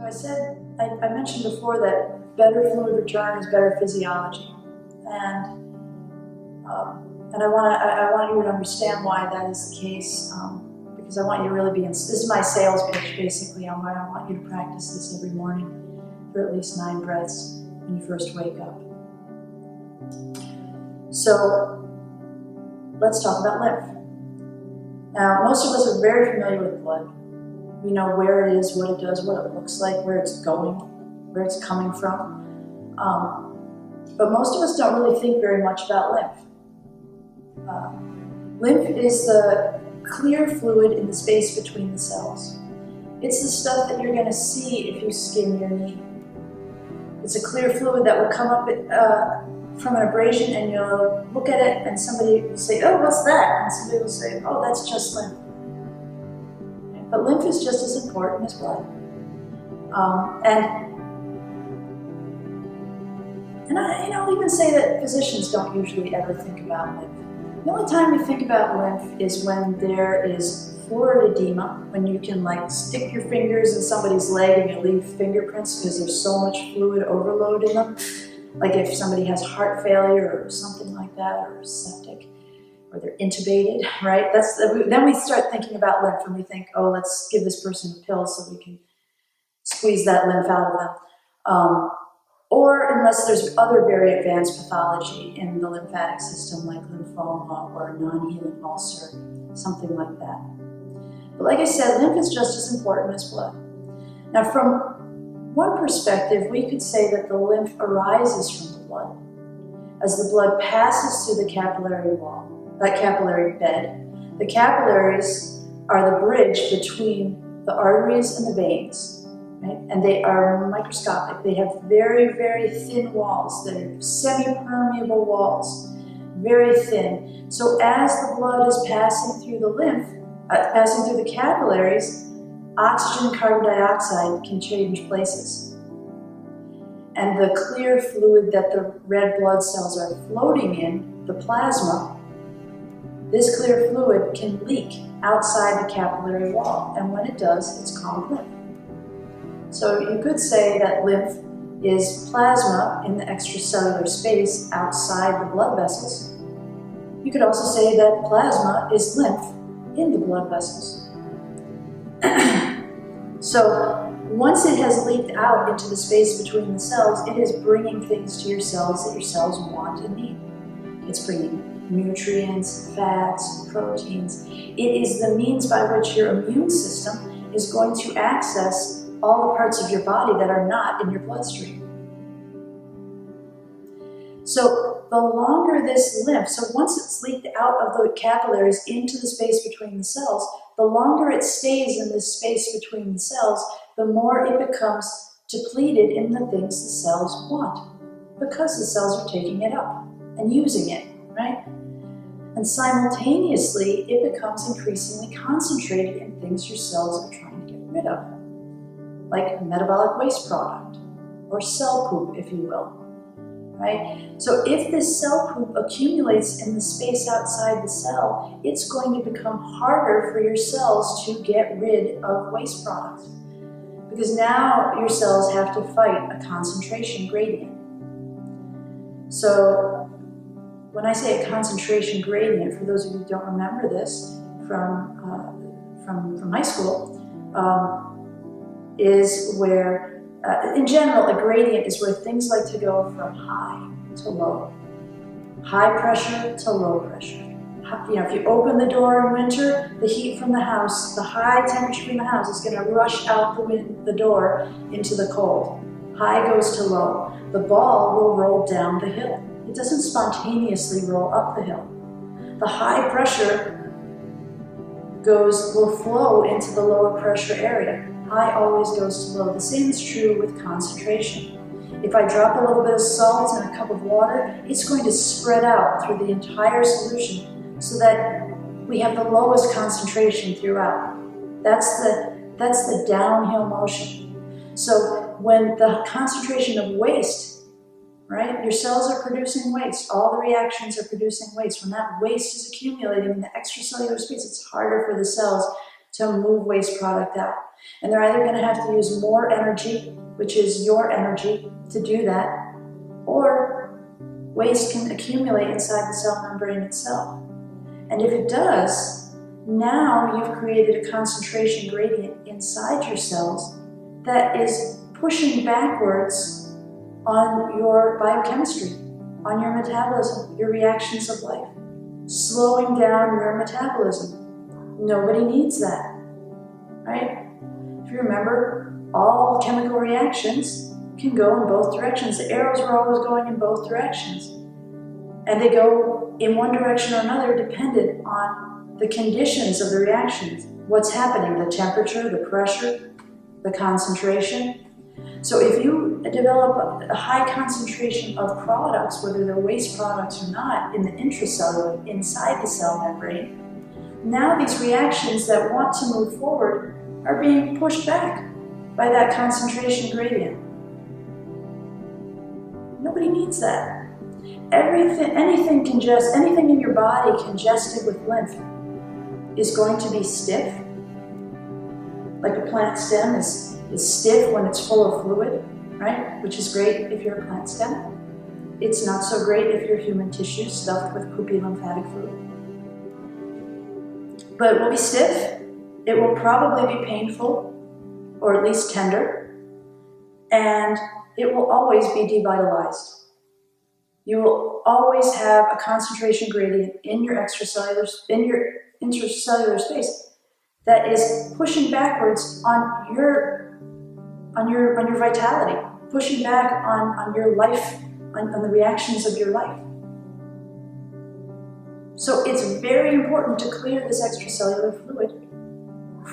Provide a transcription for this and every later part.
I said, I mentioned before that better fluid return is better physiology, and I want you to understand why that is the case, because I want you to really be in. This is my sales pitch, basically. I want you to practice this every morning for at least 9 breaths when you first wake up. So let's talk about lymph. Now, most of us are very familiar with blood. We know where it is, what it does, what it looks like, where it's going, where it's coming from. But most of us don't really think very much about lymph. Lymph is the clear fluid in the space between the cells. It's the stuff that you're going to see if you skin your knee. It's a clear fluid that will come up from an abrasion, and you'll look at it and somebody will say, "Oh, what's that?" And somebody will say, "Oh, that's just lymph." But lymph is just as important as blood. And I'll even say that physicians don't usually ever think about lymph. The only time you think about lymph is when there is fluid edema, when you can like stick your fingers in somebody's leg and you leave fingerprints because there's so much fluid overload in them. Like if somebody has heart failure or something like that, or septic, or they're intubated, right? Then we start thinking about lymph, and we think, oh, let's give this person a pill so we can squeeze that lymph out of them. Or unless there's other very advanced pathology in the lymphatic system, like lymphoma or a non-healing ulcer, something like that. But like I said, lymph is just as important as blood. Now, from one perspective, we could say that the lymph arises from the blood. As the blood passes through the capillary wall, that capillary bed, the capillaries are the bridge between the arteries and the veins, right? And they are microscopic. They have very, very thin walls. They're semi-permeable walls, very thin. So as the blood is passing through the lymph, passing through the capillaries, oxygen and carbon dioxide can change places. And the clear fluid that the red blood cells are floating in, the plasma, this clear fluid can leak outside the capillary wall. And when it does, it's called lymph. So you could say that lymph is plasma in the extracellular space outside the blood vessels. You could also say that plasma is lymph in the blood vessels. So once it has leaked out into the space between the cells, it is bringing things to your cells that your cells want and need. It's bringing nutrients, fats, proteins. It is the means by which your immune system is going to access all the parts of your body that are not in your bloodstream. So the longer this lymph, so once it's leaked out of the capillaries into the space between the cells, the longer it stays in this space between the cells, the more it becomes depleted in the things the cells want, because the cells are taking it up and using it, right? And simultaneously, it becomes increasingly concentrated in things your cells are trying to get rid of, like a metabolic waste product, or cell poop, if you will. Right? So if this cell poop accumulates in the space outside the cell, it's going to become harder for your cells to get rid of waste products. Because now your cells have to fight a concentration gradient. So when I say a concentration gradient, for those of you who don't remember this from high school, is where in general, a gradient is where things like to go from high to low, high pressure to low pressure. If you open the door in winter, the heat from the house, the high temperature from the house is going to rush out the door into the cold. High goes to low. The ball will roll down the hill. It doesn't spontaneously roll up the hill. The high pressure will flow into the lower pressure area. High always goes to low. The same is true with concentration. If I drop a little bit of salt in a cup of water, it's going to spread out through the entire solution so that we have the lowest concentration throughout. That's the downhill motion. So when the concentration of waste, right, your cells are producing waste. All the reactions are producing waste. When that waste is accumulating in the extracellular space, it's harder for the cells to move waste product out. And they're either going to have to use more energy, which is your energy, to do that, or waste can accumulate inside the cell membrane itself. And if it does, now you've created a concentration gradient inside your cells that is pushing backwards on your biochemistry, on your metabolism, your reactions of life, slowing down your metabolism. Nobody needs that, right? If you remember, all chemical reactions can go in both directions. The arrows were always going in both directions. And they go in one direction or another dependent on the conditions of the reactions. What's happening, the temperature, the pressure, the concentration. So if you develop a high concentration of products, whether they're waste products or not, in the intracellular, inside the cell membrane, now these reactions that want to move forward are being pushed back by that concentration gradient. Nobody needs that. Anything in your body congested with lymph is going to be stiff. Like a plant stem is stiff when it's full of fluid, right? Which is great if you're a plant stem. It's not so great if you're human tissue stuffed with poopy lymphatic fluid. But it will be stiff. It will probably be painful, or at least tender, and it will always be devitalized. You will always have a concentration gradient in your intracellular space that is pushing backwards on your vitality, pushing back on your life, on the reactions of your life. So it's very important to clear this extracellular fluid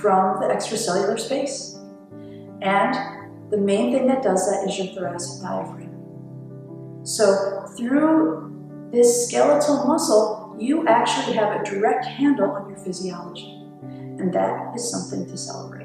from the extracellular space. And the main thing that does that is your thoracic diaphragm. So through this skeletal muscle, you actually have a direct handle on your physiology. And that is something to celebrate.